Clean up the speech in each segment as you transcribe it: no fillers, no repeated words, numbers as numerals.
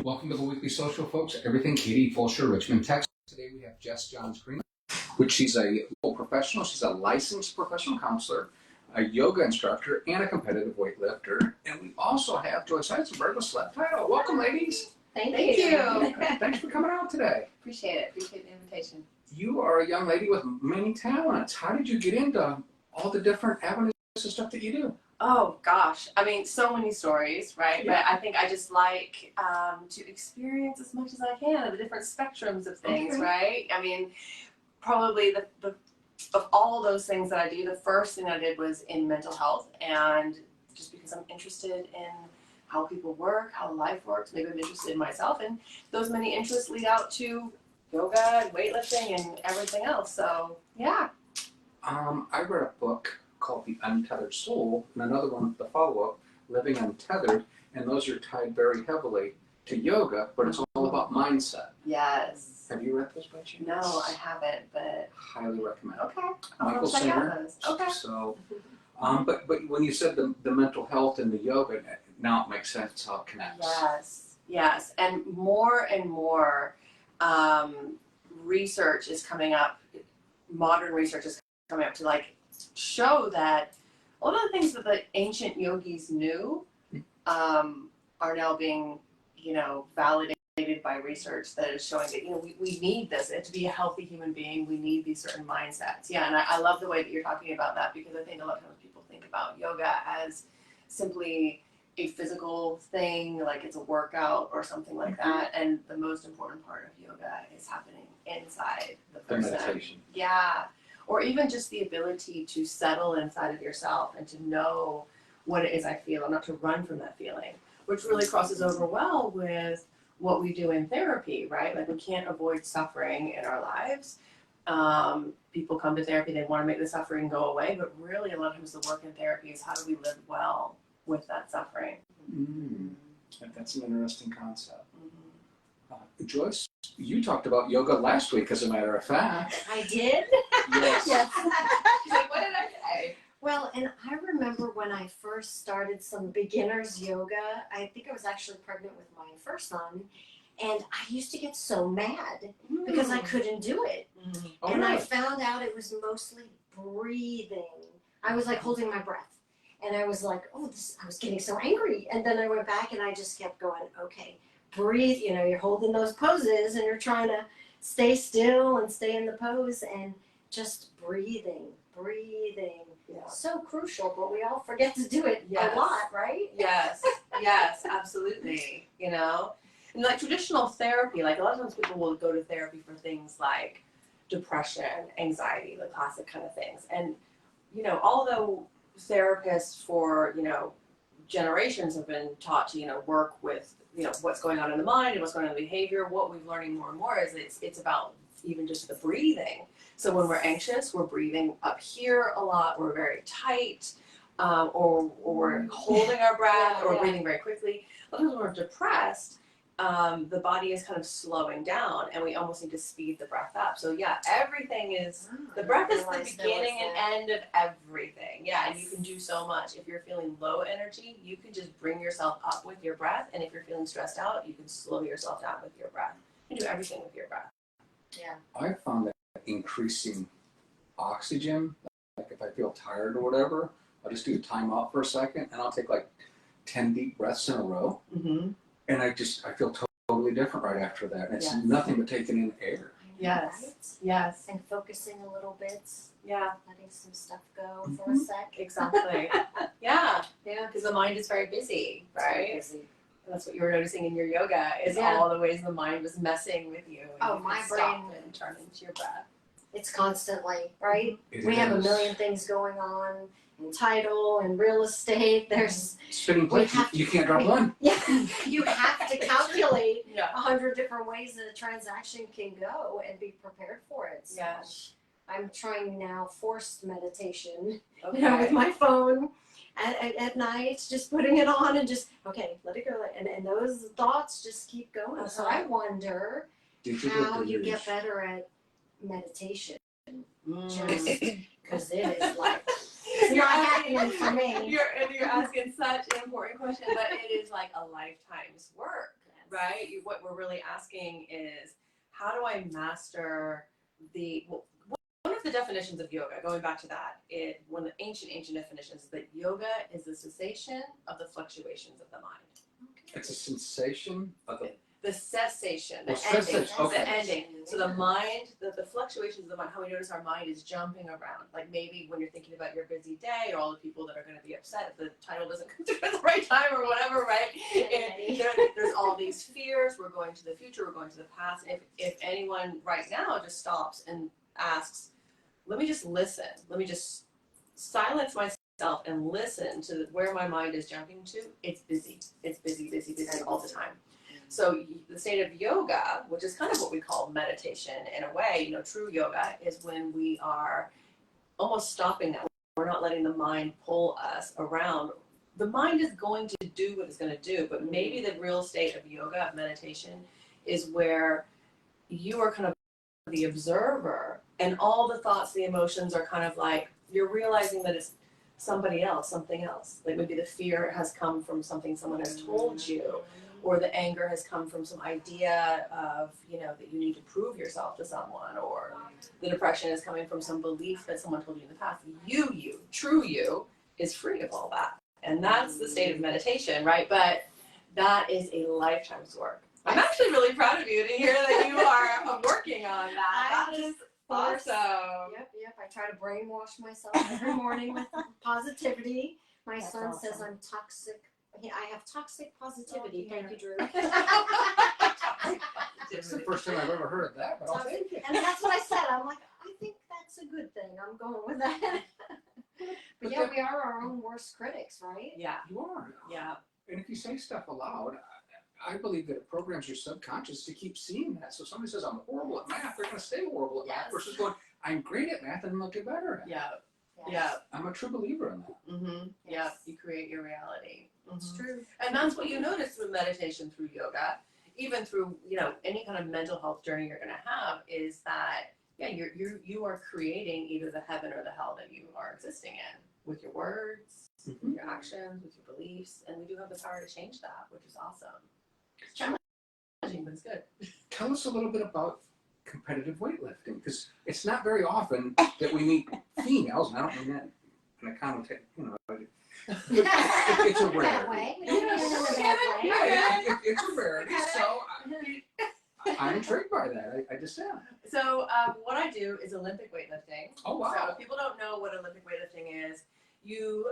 Welcome to the Weekly Social, folks. Everything Katy, Fulshear, Richmond, Texas. Today we have Jess Johns-Green, which she's a full professional. She's a licensed professional counselor, a yoga instructor, and a competitive weightlifter. And we also have Joyce Eisenberg with Sled Title. Welcome, ladies. Thank you. Thanks for coming out today. Appreciate it. Appreciate the invitation. You are a young lady with many talents. How did you get into all the different avenues of stuff that you do? Oh gosh, I mean, so many stories, right? Yeah. But I think I just like to experience as much as I can of the different spectrums of things, Okay. right? I mean, probably the of all those things that I do, the first thing I did was in mental health, and just because I'm interested in how people work, how life works, maybe I'm interested in myself, and those many interests lead out to yoga and weightlifting and everything else. So yeah. I read a book called The Untethered Soul, and another one, the follow-up, Living Untethered, and those are tied very heavily to yoga, but it's all about mindset. Yes. Have you read those by chance? No, I haven't, but Highly recommend. okay. Michael check Singer. out those. Okay. So, but when you said the mental health and the yoga, now it makes sense how it connects. Yes, and more research is coming up. Modern research is coming up to like show that a lot of the things that the ancient yogis knew are now being, validated by research that is showing that, we need this. And to be a healthy human being, we need these certain mindsets. Yeah, and I love the way that you're talking about that, because I think a lot of times people think about yoga as simply a physical thing, like it's a workout or something like that. And the most important part of yoga is happening inside the person. The meditation. Yeah. Or even just the ability to settle inside of yourself and to know what it is I feel and not to run from that feeling, which really crosses over well with what we do in therapy, right? Like we can't avoid suffering in our lives. People come to therapy, they want to make the suffering go away, but really a lot of times the work in therapy is how do we live well with that suffering. That's an interesting concept. Joyce, you talked about yoga last week, as a matter of fact. I did? Yes. Yes. She's like, what did I say? Well, and I remember when I first started some beginner's yoga, I think I was actually pregnant with my first son, and I used to get so mad because I couldn't do it. Oh, and I really? found out it was mostly breathing. I was like holding my breath. And I was like, I was getting so angry. And then I went back and I just kept going, okay, breathe. You're holding those poses and you're trying to stay still and stay in the pose and just breathing. Yeah. So crucial, but we all forget to do it Yes. a lot, right? Yes, absolutely. And like traditional therapy, like a lot of times people will go to therapy for things like depression, anxiety, the classic kind of things. And, although therapists for, generations have been taught to, work with, what's going on in the mind and what's going on in the behavior, what we're learning more and more is it's about even just the breathing. So when we're anxious, we're breathing up here a lot, we're very tight, or we're holding our breath, or breathing very quickly. A lot of times when we're depressed, the body is kind of slowing down and we almost need to speed the breath up. So yeah, everything is, the breath is the beginning and end of everything. Yeah, and you can do so much. If you're feeling low energy, you can just bring yourself up with your breath. And if you're feeling stressed out, you can slow yourself down with your breath. You can do everything with your breath. Yeah. I found that increasing oxygen, like if I feel tired or whatever, I'll just do a time out for a second and I'll take like 10 deep breaths in a row. And I feel totally different right after that. And it's nothing but taking in air. Yes. And focusing a little bit. Yeah. Letting some stuff go for a sec. Exactly. Yeah, because the mind is very busy, right? Busy. That's what you were noticing in your yoga is all the ways the mind was messing with you. And you My could stop brain. and turn into your breath. It's constantly, right? It We have a is. million things going on in title and real estate. There's Spinning plates, you can't drop one. you have to calculate Yeah. 100 different ways that a transaction can go and be prepared for it. So Yes. I'm trying now forced meditation, Okay. with my phone at night, just putting it on and just, okay, let it go. And those thoughts just keep going. So I wonder how you get better at meditation. Because it is like, it's not happening for me. You're asking such an important question, but it is like a lifetime's work. right? What we're really asking is, how do I master one of the definitions of yoga, going back to that, one of the ancient definitions is that yoga is the cessation of the fluctuations of the mind. Okay. It's a sensation of The cessation, the Oh, ending, cessation, okay. the ending. So the mind, the fluctuations of the mind, how we notice our mind is jumping around. Like maybe when you're thinking about your busy day or all the people that are going to be upset if the title doesn't come through at the right time or whatever, right? There's all these fears. We're going to the future. We're going to the past. If anyone right now just stops and asks, let me just listen. Let me just silence myself and listen to where my mind is jumping to. It's busy. It's busy all the time. So the state of yoga, which is kind of what we call meditation in a way, true yoga is when we are almost stopping that. We're not letting the mind pull us around. The mind is going to do what it's going to do, but maybe the real state of yoga, of meditation, is where you are kind of the observer and all the thoughts, the emotions are kind of like, you're realizing that it's somebody else, something else. Like maybe the fear has come from something someone has told you, or the anger has come from some idea of, that you need to prove yourself to someone, or the depression is coming from some belief that someone told you in the past. You, true you, is free of all that. And that's the state of meditation, right? But that is a lifetime's work. I'm actually really proud of you to hear that you are working on that. That is awesome. Yep. I try to brainwash myself every morning with positivity. My son says I'm toxic. I have toxic positivity. Thank you, Drew. It's the first time I've ever heard of that, but I'll take it. And that's what I said. I'm like, I think that's a good thing. I'm going with that. But yeah, we are our own worst critics, right? Yeah. You are. Yeah. And if you say stuff aloud, I believe that it programs your subconscious to keep seeing that. So if somebody says, I'm horrible at math, they're going to stay horrible at math versus going, I'm great at math and they'll get better at it. Yeah. Yes. Yeah. I'm a true believer in that. Mm-hmm. Yes. Yeah. You create your reality. It's true. And that's what you notice through meditation, through yoga, even through, any kind of mental health journey you're going to have, is that, you are creating either the heaven or the hell that you are existing in with your words, with your actions, with your beliefs. And we do have the power to change that, which is awesome. It's challenging, but it's good. Tell us a little bit about competitive weightlifting, because it's not very often that we meet females, and I don't mean that in a connotation, it's a rarity. It's a rarity, so I'm intrigued by that. I just am. So what I do is Olympic weightlifting. Oh, wow. So if people don't know what Olympic weightlifting is, you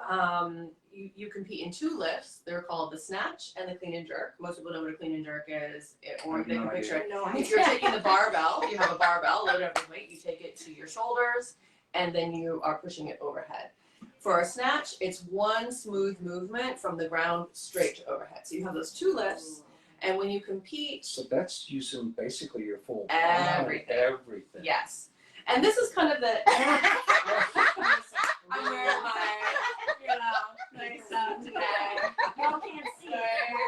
compete in two lifts. They're called the snatch and the clean and jerk. Most people know what a clean and jerk is, or they can picture it. If you're taking the barbell, you have a barbell loaded up with weight, you take it to your shoulders, and then you are pushing it overhead. For a snatch, it's one smooth movement from the ground straight to overhead. So you have those two lifts, and when you compete, So that's using basically your full everything. Everything. Yes. And this is kind of the I'm wearing my, nice stuff today. Y'all can't see it.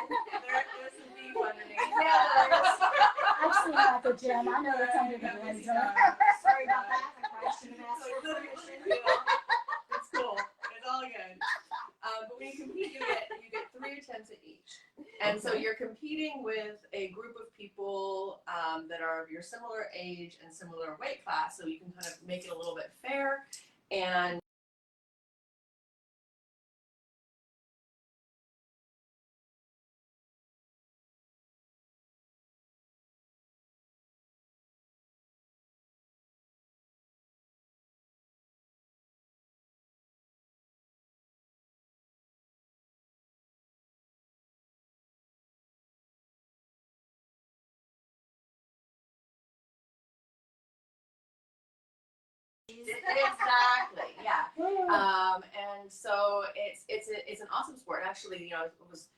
There's some beef underneath. I've seen it at the gym. I know that's under the blazer. Sorry about that. I probably should have asked So for it's permission. it's cool. It's all good. But when you compete, you get 3 attempts at each. And so you're competing with a group of people that are of your similar age and similar weight class, so you can kind of make it a little bit fair. And exactly, yeah. And so it's an awesome sport. Actually, it was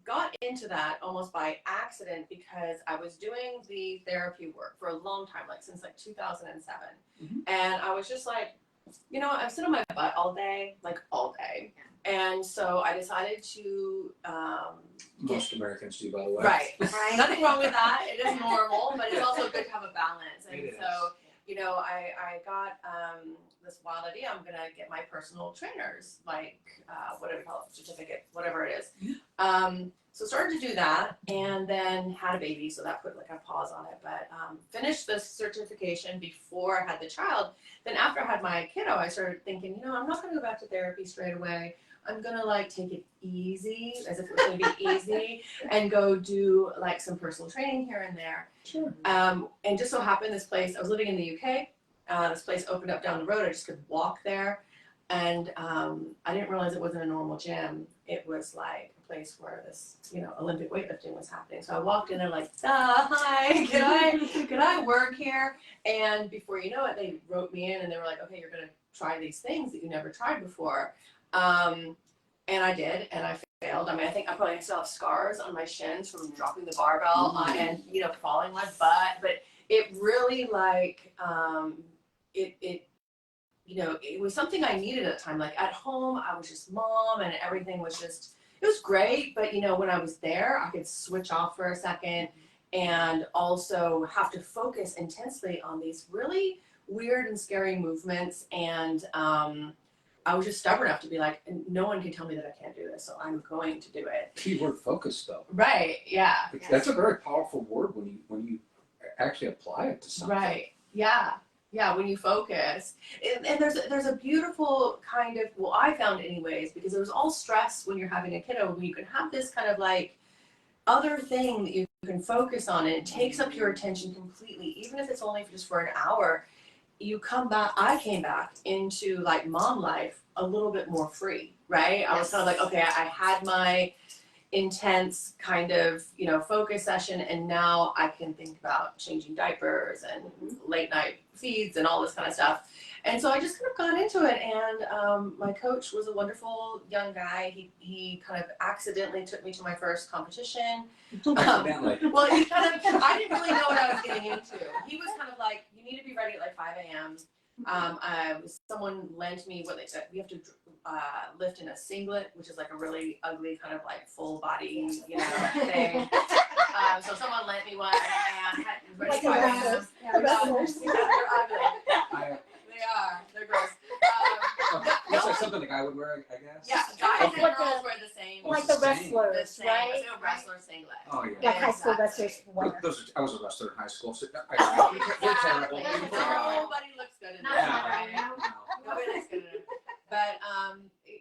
got into that almost by accident because I was doing the therapy work for a long time, since 2007, and I was just like, I'm sitting on my butt all day, and so I decided to. Most Americans do, by the way. Right. Nothing wrong with that. It is normal, but it's also good to have a balance. And It is. so, I got this wild idea. I'm gonna get my personal trainers, what do we call it, certificate, whatever it is. So started to do that, and then had a baby, so that put like a pause on it. But finished the certification before I had the child. Then after I had my kiddo, I started thinking, you know, I'm not going to go back to therapy straight away. I'm gonna like take it easy, as if it was gonna be easy, and go do like some personal training here and there. Sure. And just so happened, this place, I was living in the UK. This place opened up down the road. I just could walk there, and I didn't realize it wasn't a normal gym. It was like a place where this, you know, Olympic weightlifting was happening. So I walked in there like, hi, could I work here? And before you know it, they wrote me in and they were like, okay, you're gonna try these things that you never tried before. And I did, and I failed. I mean, I think I probably still have scars on my shins from dropping the barbell and, you know, falling my butt. But it really like, you know, it was something I needed at the time. Like at home, I was just mom and everything was just, it was great. But, you know, when I was there, I could switch off for a second and also have to focus intensely on these really weird and scary movements. And I was just stubborn enough to be like, no one can tell me that I can't do this, so I'm going to do it. Keyword focus, though. Right, yeah. That's a very powerful word when you actually apply it to something. Right, yeah. Yeah, when you focus. And there's a beautiful kind of, well, I found anyways, because it was all stress when you're having a kiddo, when you can have this kind of like other thing that you can focus on, and it takes up your attention completely, even if it's only just for an hour. You come back, I came back into like mom life a little bit more free, right? I was kind of like, okay, I had my intense kind of, you know, focus session, and now I can think about changing diapers and late night feeds and all this kind of stuff. And so I just kind of got into it, and my coach was a wonderful young guy. He kind of accidentally took me to my first competition. Accidentally. Well, he kind of, I didn't really know what I was getting into. He was kind of like, you need to be ready at like 5 a.m. Someone lent me what they said. We have to lift in a singlet, which is like a really ugly kind of like full body, you know, thing. So someone lent me one, and had ready Like at 5 a.m. the wrestlers. They're ugly. They are. They're gross. Looks like something a guy would wear, I guess. Yeah, guys and Like girls wear the same. Like the the same. The wrestlers, same. right? It's a wrestler singlet. Oh, yeah. Like high school Exactly. wrestlers wear. I was a wrestler in high school, so we're Exactly. terrible. Nobody looks good in Not that, that right? right now. Nobody looks good in it. But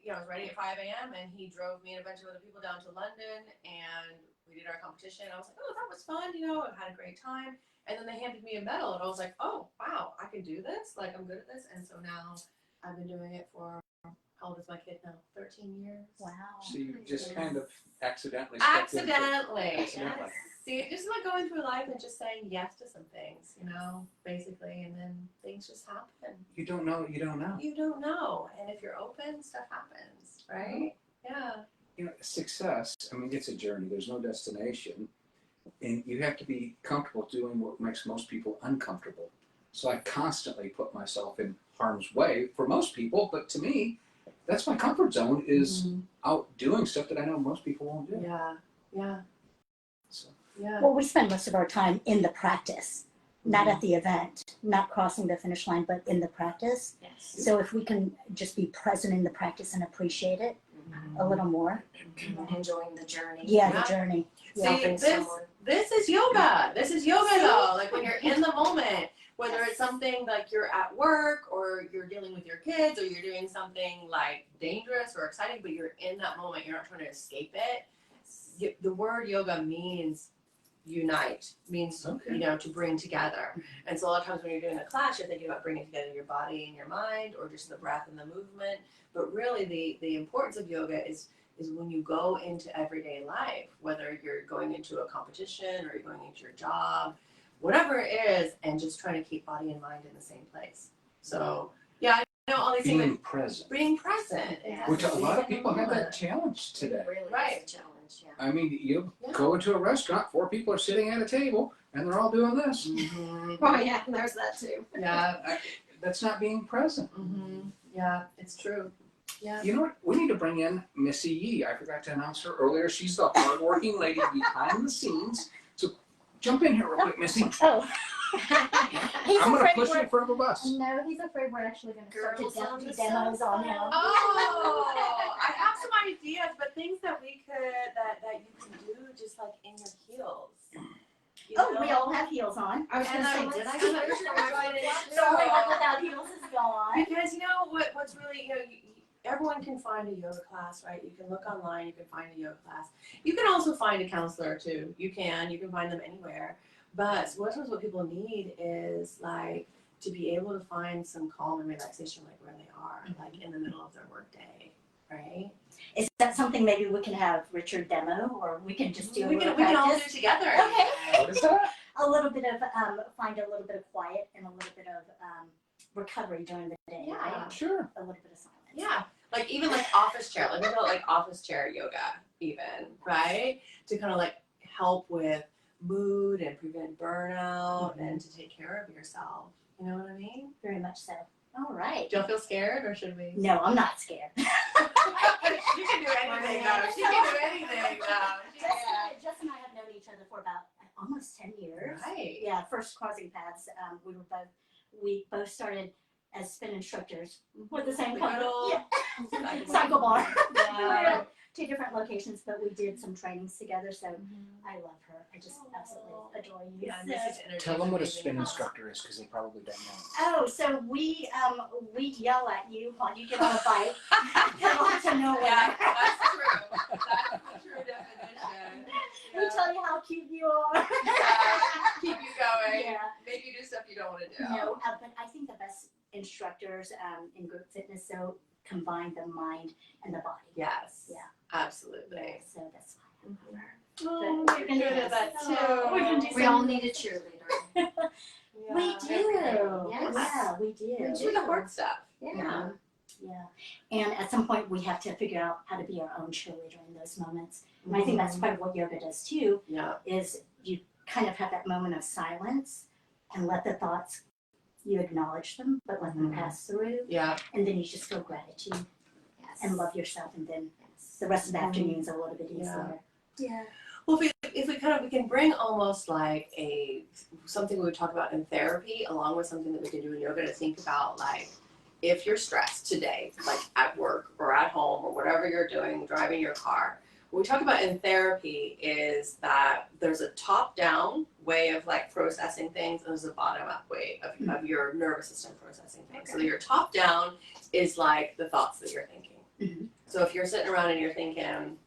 you know, I was ready at 5 a.m. and he drove me and a bunch of other people down to London, and we did our competition. I was like, oh, that was fun, you know, I had a great time. And then they handed me a medal, and I was like, oh, wow, I can do this. Like, I'm good at this. And so now I've been doing it for, how old is my kid now? 13 years. Wow. So you just kind of accidentally. Accidentally. Accidentally. See, just like going through life and just saying yes to some things, you know, basically, and then things just happen. You don't know. You don't know. You don't know, and if you're open, stuff happens, right? Yeah. You know, success. I mean, it's a journey. There's no destination, and you have to be comfortable doing what makes most people uncomfortable. So I constantly put myself in harm's way for most people, but to me, that's my comfort zone. Is out doing stuff that I know most people won't do. Yeah. Yeah. So. Yeah. Well, we spend most of our time in the practice, not at the event, not crossing the finish line, but in the practice. Yes. So if we can just be present in the practice and appreciate it a little more. Enjoying the journey. Yeah, Yeah. the journey. See, Helping someone. this is yoga. This is yoga though. Like when you're in the moment, whether it's something like you're at work or you're dealing with your kids or you're doing something like dangerous or exciting, but you're in that moment, you're not trying to escape it. The word yoga means unite, means, you know, to bring together. And so a lot of times when you're doing a class, you're thinking about bringing together your body and your mind or just the breath and the movement. But really the importance of yoga is when you go into everyday life, whether you're going into a competition or you're going into your job, whatever it is, and just trying to keep body and mind in the same place. So yeah, I know all these Being things. present. Being present. Yeah. Which a lot of Being in people the have that moment. challenge today. It really Right. is a challenge, yeah. I mean, you Yeah. go into a restaurant, 4 people are sitting at a table, and they're all doing this. Mhm. Oh, yeah, and there's that too. Yeah. That's not being present. Yeah, it's true. Yeah. You know what? We need to bring in Missy Yee. I forgot to announce her earlier. She's the hardworking lady behind the scenes. So jump in here real quick, Missy. Oh, he's I'm going to afraid push you we're, in front of a bus. no, he's afraid we're actually going to start to Girls on do the demos on him. Oh, I have some ideas, but things that we could that you can do like in your heels. You Oh, know? we all have heels on. I was And gonna I'm say, did I like, put I'm yours sure on? I did The only one too. without heels is go on. Because you know what's really, you know, everyone can find a yoga class, right? You can look online, you can find a yoga class. You can also find a counselor too. You can find them anywhere. But sometimes what people need is like to be able to find some calm and relaxation like where they are, like in the middle of their workday, right? Is that something maybe we can have Richard demo, or we can just do a We little can all do it practice? together. Okay. What is that? A little bit of find a little bit of quiet and a little bit of recovery during the day, Yeah. right? Sure. A little bit of silence. Yeah, like even like office chair, like we call it like office chair yoga even, right? To kind of like help with mood and prevent burnout and to take care of yourself. You know what I mean? Very much so. All right. Do you feel scared or should we? No, I'm not scared. She can do anything though. She can do anything though. Jess and I have known each other for about almost 10 years. Right. Yeah, first crossing paths. We both started as spin instructors with the same The company. good old Yeah. Cycle bar. We were Yeah. at 2 different locations, but we did some trainings together. So I love her. I just absolutely adore you. Yeah, So- Missy's energy Tell them is what a amazing. spin instructor is, because they probably don't know. Oh, so we yell at you while you get on a bike. To nowhere. Yeah, that's true. That's the true definition. We tell you how cute you are. Yeah, keep you going. Yeah. Make you do stuff you don't want to do. No, but I think the best instructors in group fitness so combine the mind and the body. Yes. Yeah. Absolutely. So that's why I love her. Oh, But you're good at that too. we can do We all need a cheerleader. We do. Yes. Yeah, we do. We Do the hard stuff. Yeah. Yeah. And at some point we have to figure out how to be our own cheerleader in those moments. And I think that's part of what yoga does too, Yeah. is you kind of have that moment of silence and let the thoughts, you acknowledge them, but let them pass through. Yeah. And then you just feel gratitude Yes. and love yourself, and then Yes. the rest of the afternoon's a little bit easier. Yeah. Well, if we can bring almost like something we would talk about in therapy along with something that we can do in yoga to think about, like if you're stressed today, like at work or at home or whatever you're doing, driving your car. What we talk about in therapy is that there's a top-down way of like processing things, and there's a bottom-up way of your nervous system processing things. So your top-down is like the thoughts that you're thinking. Mhm. So if you're sitting around and you're thinking,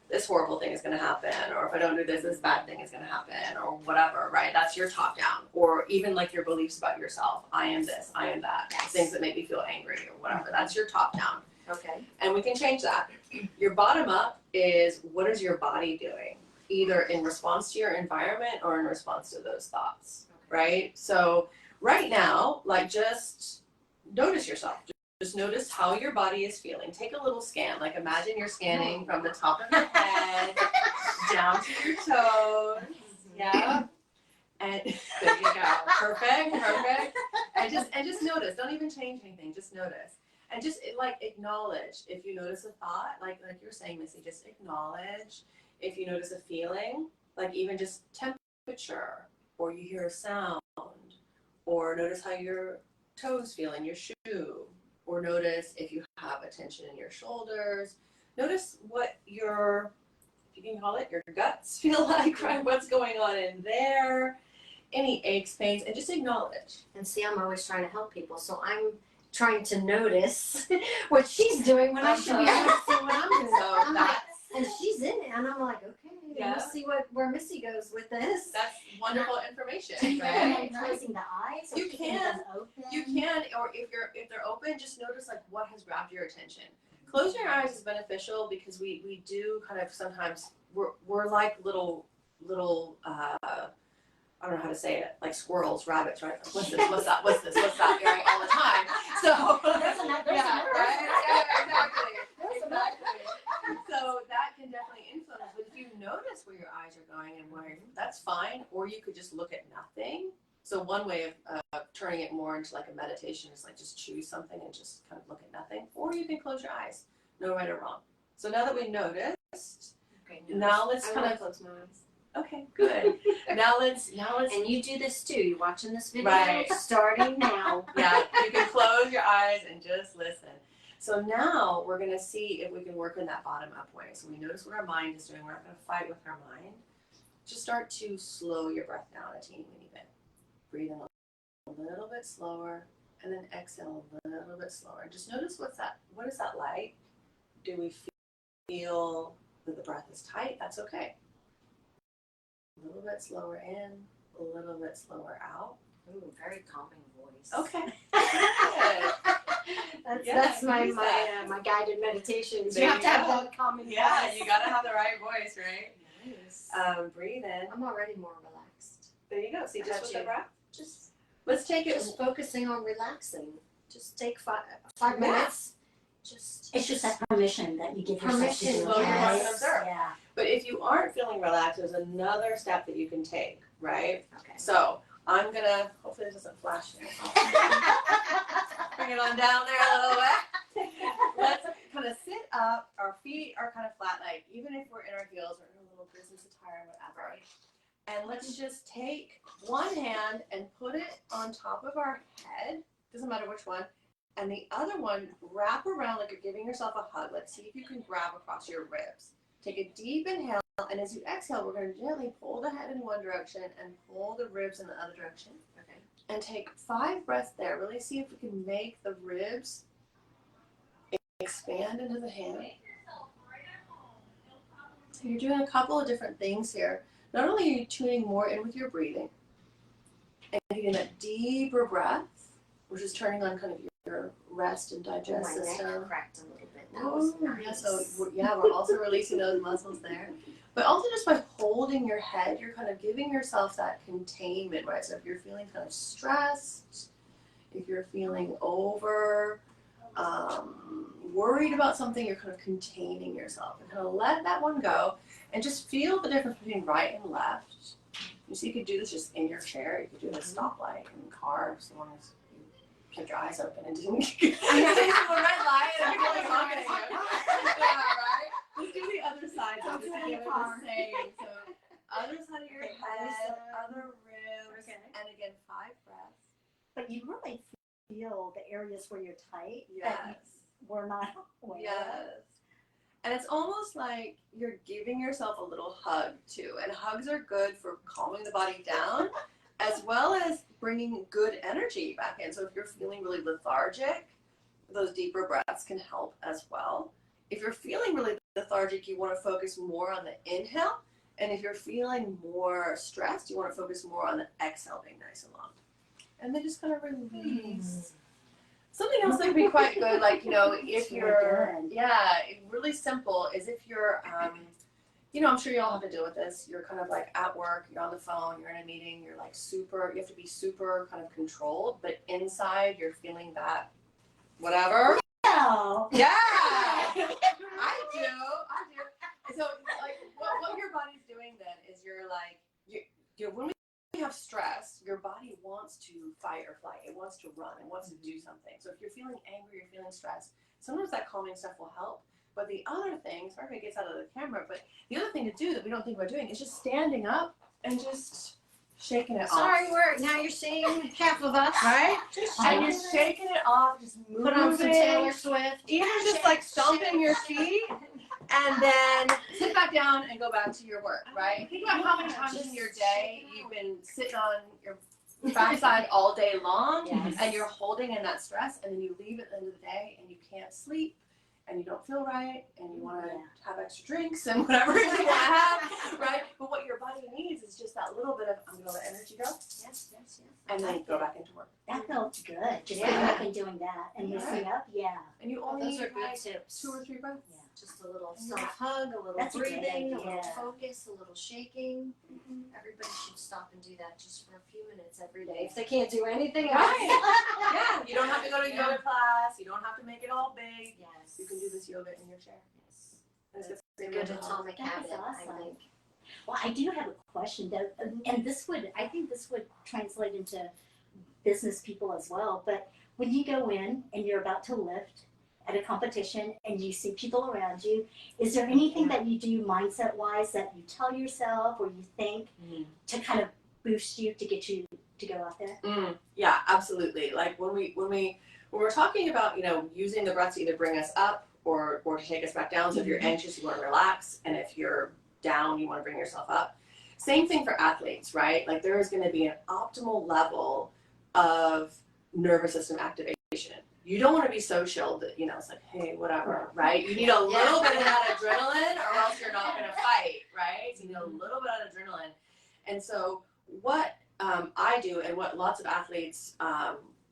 this horrible thing is going to happen, or if I don't do this, this bad thing is going to happen, or whatever, right? That's your top down. Or even like your beliefs about yourself. I am this, I am that. Yes. Things that make me feel angry or whatever. That's your top down. Okay. And we can change that. Your bottom up is what is your body doing, either in response to your environment or in response to those thoughts, right? So right now, like just notice yourself. Just notice how your body is feeling. Take a little scan. Like imagine you're scanning from the top of your head down to your toes. Yeah. And there you go. Perfect. And just notice. Don't even change anything. Just notice. And just like acknowledge. If you notice a thought, like you're saying, Missy, just acknowledge. If you notice a feeling, like even just temperature, or you hear a sound, or notice how your toes feel in your shoe. Or notice if you have a tension in your shoulders. Notice what your, if you can call it, your guts feel like, right? What's going on in there? Any aches, pains, and just acknowledge. And see, I'm always trying to help people, so I'm trying to notice what she's doing when I should be noticing what I'm doing. So I'm like, that's, and she's in it, and I'm like, okay, Yeah. we'll see where Missy goes with this. that's wonderful information, Do you right? recommend closing the eyes? Or You keeping can. them open? You can, or if they're open, just notice like what has grabbed your attention. Closing your eyes is beneficial because we do kind of sometimes we're like little I don't know how to say it, like squirrels, rabbits, right? What's this? What's that? What's this? What's that? Right, all the time. So There's another- yeah, right? Yeah, exactly. There's Exactly. So that can definitely influence. But if you notice where your eyes are going and where, that's fine. Or you could just look at nothing. So one way of turning it more into like a meditation is like just choose something and just kind of look at nothing. Or you can close your eyes. No right or wrong. So now that we noticed, Okay, now let's I kind wanna of, close my eyes. okay, good. now let's, And you do this too. You're watching this video Right. starting now. yeah, you can close your eyes and just listen. So now we're going to see if we can work in that bottom up way. So we notice what our mind is doing. We're not going to fight with our mind. just start to slow your breath down a teeny weeny bit. Breathe in a little bit slower, and then exhale a little bit slower. Just notice what is that like? Do we feel that the breath is tight? That's okay. A little bit slower in, a little bit slower out. Ooh, very calming voice. Okay. That's my guided meditations. There You have you to have go. that calming Yeah, voice. you gotta have the right voice, right? Nice. Breathe in. I'm already more relaxed. There you go. See, How just about with the you? breath. Just Let's take it. just focusing on relaxing. Just take five Yeah. minutes. It's just that permission that you give yourself to Permission, do it. slow your heart and Yes, observe. yeah. But if you aren't feeling relaxed, there's another step that you can take, right? Okay. So I'm gonna. Hopefully, this doesn't flash. Bring it on down there a little bit. Let's kind of sit up. Our feet are kind of flat, like even if we're in our heels or in a little business attire, whatever. And let's just take one hand and put it on top of our head. Doesn't matter which one. And the other one, wrap around like you're giving yourself a hug. Let's see if you can grab across your ribs. Take a deep inhale, and as you exhale, we're going to gently pull the head in one direction and pull the ribs in the other direction. Okay. And take 5 breaths there. Really see if we can make the ribs expand into the hand. So you're doing a couple of different things here. Not only are you tuning more in with your breathing and getting that deeper breath, which is turning on kind of your rest and digest My system. neck cracked a little bit. That was Yeah, nice. so we're also releasing those muscles there. But also just by holding your head, you're kind of giving yourself that containment, right? So if you're feeling kind of stressed, if you're feeling worried about something, you're kind of containing yourself and kind of let that one go and just feel the difference between right and left. So you could do this just in your chair. You could do it at a stoplight in the car, as long as you kept your eyes open and didn't see the red light and people are talking to you. Yeah, right? Let's do the other side. So just give it the same. So other side of your head, other ribs, and again 5 breaths. But you really feel the areas where you're tight that Yes. you were not aware of. Yes. And it's almost like you're giving yourself a little hug too. And hugs are good for calming the body down as well as bringing good energy back in. So if you're feeling really lethargic, those deeper breaths can help as well. If you're feeling really lethargic, you want to focus more on the inhale. And if you're feeling more stressed, you want to focus more on the exhale, being nice and long. And then just kind of release. Something else that could be quite good, like, if you're, really simple is if you're, I'm sure you all have to deal with this. You're kind of like at work, you're on the phone, you're in a meeting, you're like you have to be super kind of controlled, but inside you're feeling that whatever. No. Yeah, I do. So like what your body's doing then is you're like, when we have stress, your body wants to fight or flight. It wants to run. It wants to do something. So if you're feeling angry, you're feeling stressed, sometimes that calming stuff will help. But the other thing, sorry if it gets out of the camera, but the other thing to do that we don't think about doing is just standing up and just shaking it Sorry, off. now you're seeing half of us. Right? And you're shaking it off, just moving. Put on some Taylor Swift. Even just like stomping your feet. And then sit back down and go back to your work, right? Think about how many times in your day you've been sitting on your backside all day long, and you're holding in that stress, and then you leave at the end of the day and you can't sleep and you don't feel right and you want to have extra drinks and whatever you want to have, right? But what your body needs is just that little bit of, I'm going to let energy go. Yes. And then go back into work. That felt good. Just Yeah. getting up and doing that and loosening up. Yeah. And you Oh, only those are need good like tips. 2 or 3 breaths. Yeah. Just a little self-hug, a little That's a good breathing, a little idea. focus, a little shaking. Everybody should stop and do that just for a few minutes every day if they can't do anything else. Right. Yeah, you don't have to go to yoga class. You don't have to make it all big. Yes. You can do this yoga in your chair. Yes. And it's It's the a good same atomic That habit, is I awesome. think. Well, I do have a question, though, and I think this would translate into business people as well. But when you go in and you're about to lift at a competition and you see people around you, is there anything that you do mindset-wise that you tell yourself or you think to kind of boost you to get you to go out there? Yeah, absolutely. Like when we're talking about, using the breath to either bring us up or to take us back down. So if you're anxious, you want to relax, and if you're down, you want to bring yourself up. Same thing for athletes, right? Like there is going to be an optimal level of nervous system activation. You don't want to be so chilled that, you know, it's like, hey, whatever, right? You need a little bit of that adrenaline or else you're not going to fight, right? So you need a little bit of adrenaline. And so what I do and what lots of athletes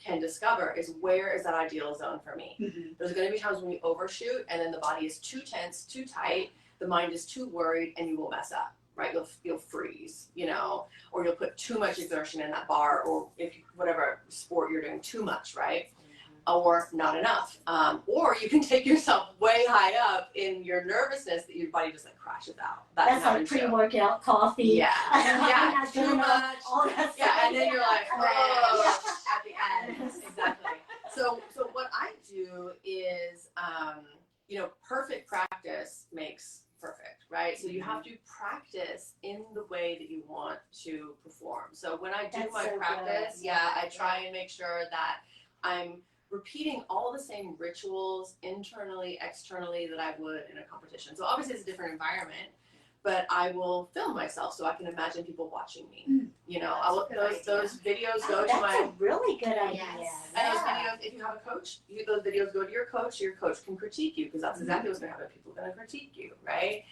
can discover is where is that ideal zone for me. There's going to be times when you overshoot and then the body is too tense, too tight, the mind is too worried, and you will mess up, right? You'll freeze, you know, or you'll put too much exertion in that bar, or if whatever sport you're doing too much, right? Or not enough. Or you can take yourself way high up in your nervousness that your body just like crashes out. That's like pre-workout coffee. Yeah, yeah, too much. All that stuff. Yeah, and then you're like, oh, at the end. Exactly. So what I do is, you know, perfect practice makes perfect, right? So you have to practice in the way that you want to perform. So when I do That's my so practice, good. I try and make sure that I'm repeating all the same rituals internally, externally that I would in a competition. So obviously it's a different environment, but I will film myself so I can imagine people watching me. You know, I will, those videos go to That's my. a really good idea. Yes. And those videos, if you have a coach, those videos go to your coach can critique you, because that's exactly what's going to happen. People are going to critique you, right?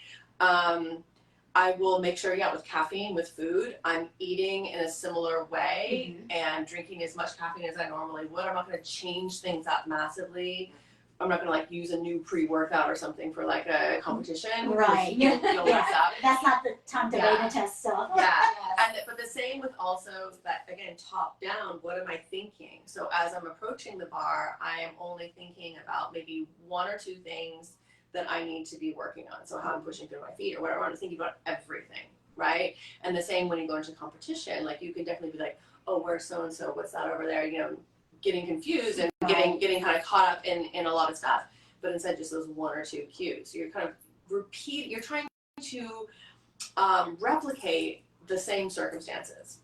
I will make sure, with caffeine, with food, I'm eating in a similar way and drinking as much caffeine as I normally would. I'm not going to change things up massively. I'm not going to like use a new pre-workout or something for like a competition. Right. You'll mess up. That's not the time to beta test stuff. Yeah. But the same with also that, again, top down, what am I thinking? So as I'm approaching the bar, I am only thinking about maybe one or two things that I need to be working on. So how I'm pushing through my feet or whatever. I'm thinking about everything, right? And the same when you go into competition, like you can definitely be like, oh, where's so-and-so? What's that over there? You know, getting confused and getting kind of caught up in a lot of stuff. But instead just those one or two cues. So you're kind of you're trying to replicate the same circumstances.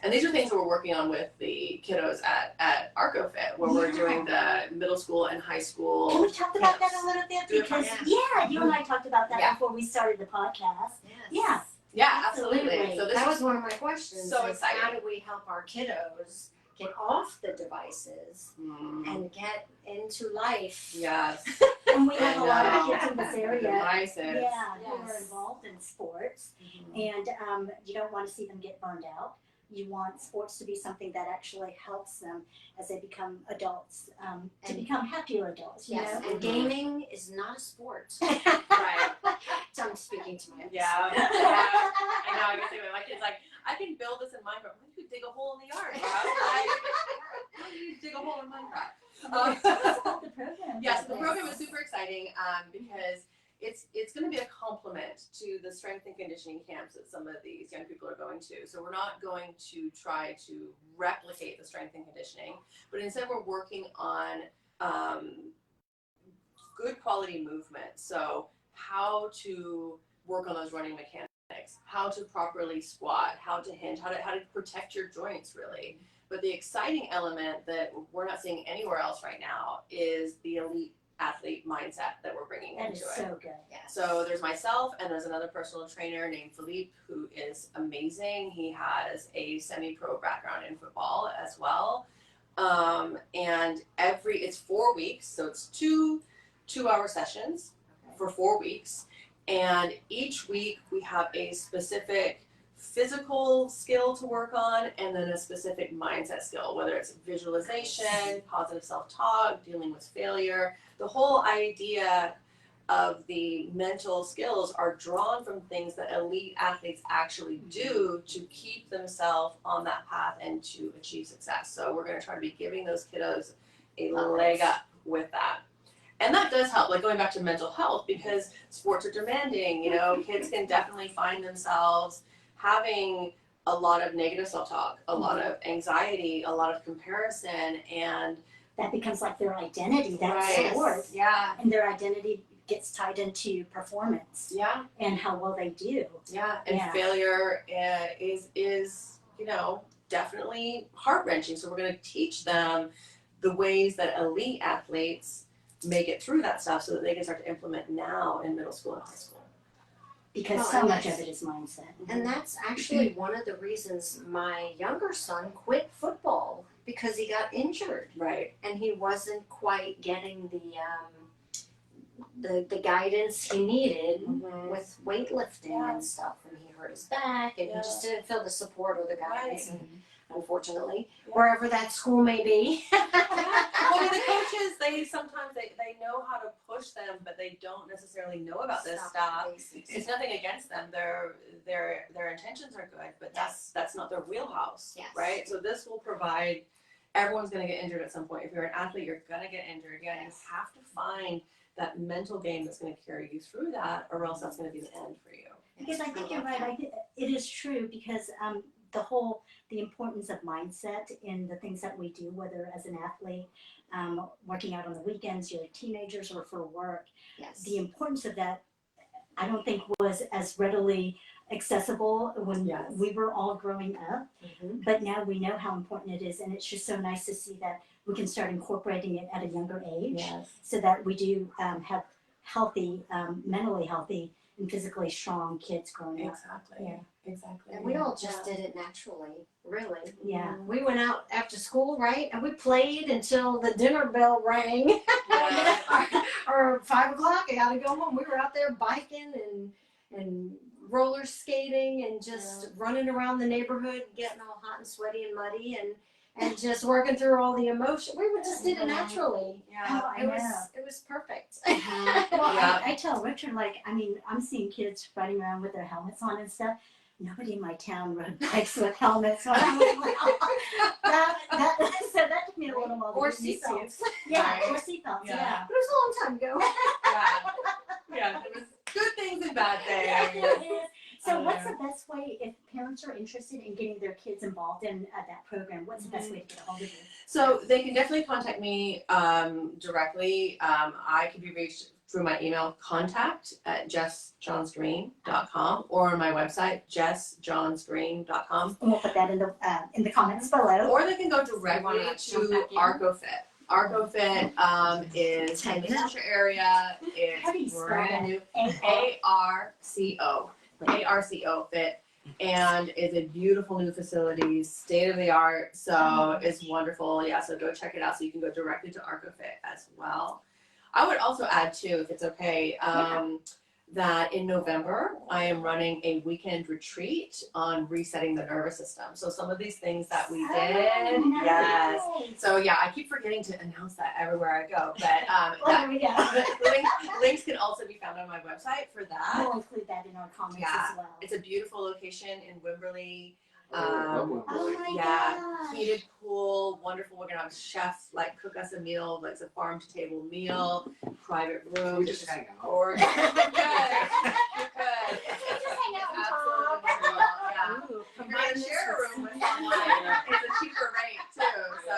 And these are things that we're working on with the kiddos at ArcoFit, where we're doing the middle school and high school. Can we talk about that a little bit? Because you and I talked about that before we started the podcast. Yeah, absolutely. So that was one of my questions. So exciting. How do we help our kiddos get off the devices and get into life? Yes. And we have a lot of kids in this area. Devices. Who are involved in sports, and you don't want to see them get burned out. You want sports to be something that actually helps them as they become adults, to become happier adults. You know? And gaming is not a sport. Right. So I'm speaking to my Yeah. I know. I can say my kid's like, I can build this in Minecraft. Why don't you dig a hole in the yard? Why don't you dig a hole in Minecraft? Tell us about the program. Yes, the program is super exciting because it's going to be a complement to the strength and conditioning camps that some of these young people are going to. So we're not going to try to replicate the strength and conditioning, but instead we're working on good quality movement. So how to work on those running mechanics, how to properly squat, how to hinge, how to protect your joints really. But the exciting element that we're not seeing anywhere else right now is the elite athlete mindset that we're bringing into it. That is so good. Yes. So there's myself and there's another personal trainer named Philippe who is amazing. He has a semi-pro background in football as well. And it's 4 weeks, so it's two-hour sessions for 4 weeks. And each week we have a specific physical skill to work on and then a specific mindset skill, whether it's visualization, positive self-talk, dealing with failure. The whole idea of the mental skills are drawn from things that elite athletes actually do to keep themselves on that path and to achieve success. So we're going to try to be giving those kiddos a leg up with that. And that does help, like going back to mental health, because sports are demanding, you know, kids can definitely find themselves having a lot of negative self-talk, a lot of anxiety, a lot of comparison, and that becomes like their identity, that sport. Yeah. And their identity gets tied into performance. Yeah. And how well they do. Yeah. And failure is, you know, definitely heart-wrenching. So we're going to teach them the ways that elite athletes make it through that stuff so that they can start to implement now in middle school and high school. because Well, so and much that's- of it is mindset. And that's actually one of the reasons my younger son quit football, because he got injured Right. and he wasn't quite getting the guidance he needed Mhm. with weightlifting Yeah. and stuff, and he hurt his back and he just didn't feel the support or the guidance, Right. and unfortunately, Yeah. wherever that school may be. Well, the coaches, they sometimes they know how to push them, but they don't necessarily know about this stuff. It's nothing against them. Their intentions are good, but that's not their wheelhouse, Yes. right? So this will provide. Everyone's going to get injured at some point. If you're an athlete, you're going to get injured. Yeah, you have to find that mental game that's going to carry you through that, or else that's going to be the end for you. Because I think you're right. It is true because the importance of mindset in the things that we do, whether as an athlete, working out on the weekends, you're teenagers, or for work. Yes. The importance of that, I don't think was as readily accessible when Yes. we were all growing up. Mm-hmm. But now we know how important it is, and it's just so nice to see that we can start incorporating it at a younger age, Yes. so that we do have healthy, mentally healthy, and physically strong kids growing up. Exactly. Yeah. Exactly. And we all just did it naturally, really. Yeah. We went out after school, right? And we played until the dinner bell rang. Yeah. or 5 o'clock, I gotta go home. We were out there biking and roller skating and just running around the neighborhood, getting all hot and sweaty and muddy and just working through all the emotion. We just did it naturally. Yeah. Oh, I It know. was perfect. Well, Yeah. I tell Richard, I'm seeing kids riding around with their helmets on and stuff. Nobody in my town rode bikes with helmets on. I was like, so that took me a little while to Or get used to. seatbelts. Yeah, Right. or seatbelts, Yeah. yeah. But it was a long time ago. Yeah. It was good things and bad Yeah, things. it is. So Oh, what's yeah. the best way, if parents are interested in getting their kids involved in that program, what's the best way to get a hold of you? So they can definitely contact me directly. I can be reached through my email contact@jessjohnsgreen.com or on my website jessjohnsgreen.com, And we'll put that in the comments below. or they can go directly to ArcoFit. ArcoFit is in the Fulshear area. How do you It's spell brand that? new. ARCO Fit, and it's a beautiful new facility, state of the art. So it's wonderful. Yeah, so go check it out. So you can go directly to ArcoFit as well. I would also add too, if it's okay, that in November I am running a weekend retreat on resetting the nervous system. So some of these things that we did, yes. So yeah, I keep forgetting to announce that everywhere I go, but Well, there we go. links can also be found on my website for that. We'll include that in our comments Yeah. as well. It's a beautiful location in Wimberley. Oh my Yeah, gosh. heated pool, wonderful. We're gonna have a chef cook us a meal, it's a farm to table meal, private room. We just hang out. Or you could. Just hang out and talk. Absolutely. Yeah. You're gonna share a room with someone. It's a cheaper rate too, so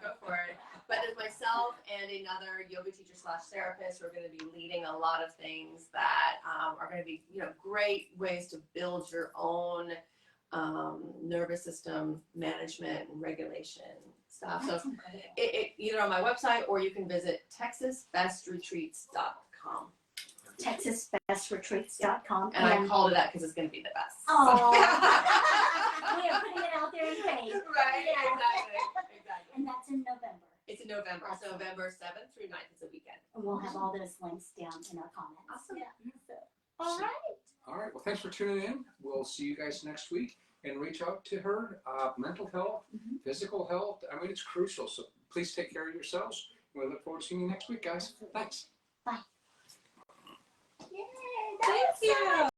go for it. But there's myself and another yoga teacher / therapist. We're going to be leading a lot of things that are going to be great ways to build your own nervous system management and regulation stuff. So That's incredible. it either on my website or you can visit texasbestretreats.com. TexasBestRetreats.com. And I called it that because it's going to be the best. Oh, we are putting it out there in faith. Right, Yeah. exactly. And that's in November. It's in November, so November 7th through 9th. It's a weekend. And we'll have all those links down in our comments. Awesome. Yeah. So, all right. All right. Well, thanks for tuning in. We'll see you guys next week, and reach out to her. Mental health, physical health. I mean, it's crucial. So please take care of yourselves. We look forward to seeing you next week, guys. Thanks. Yay, that Thank was so you.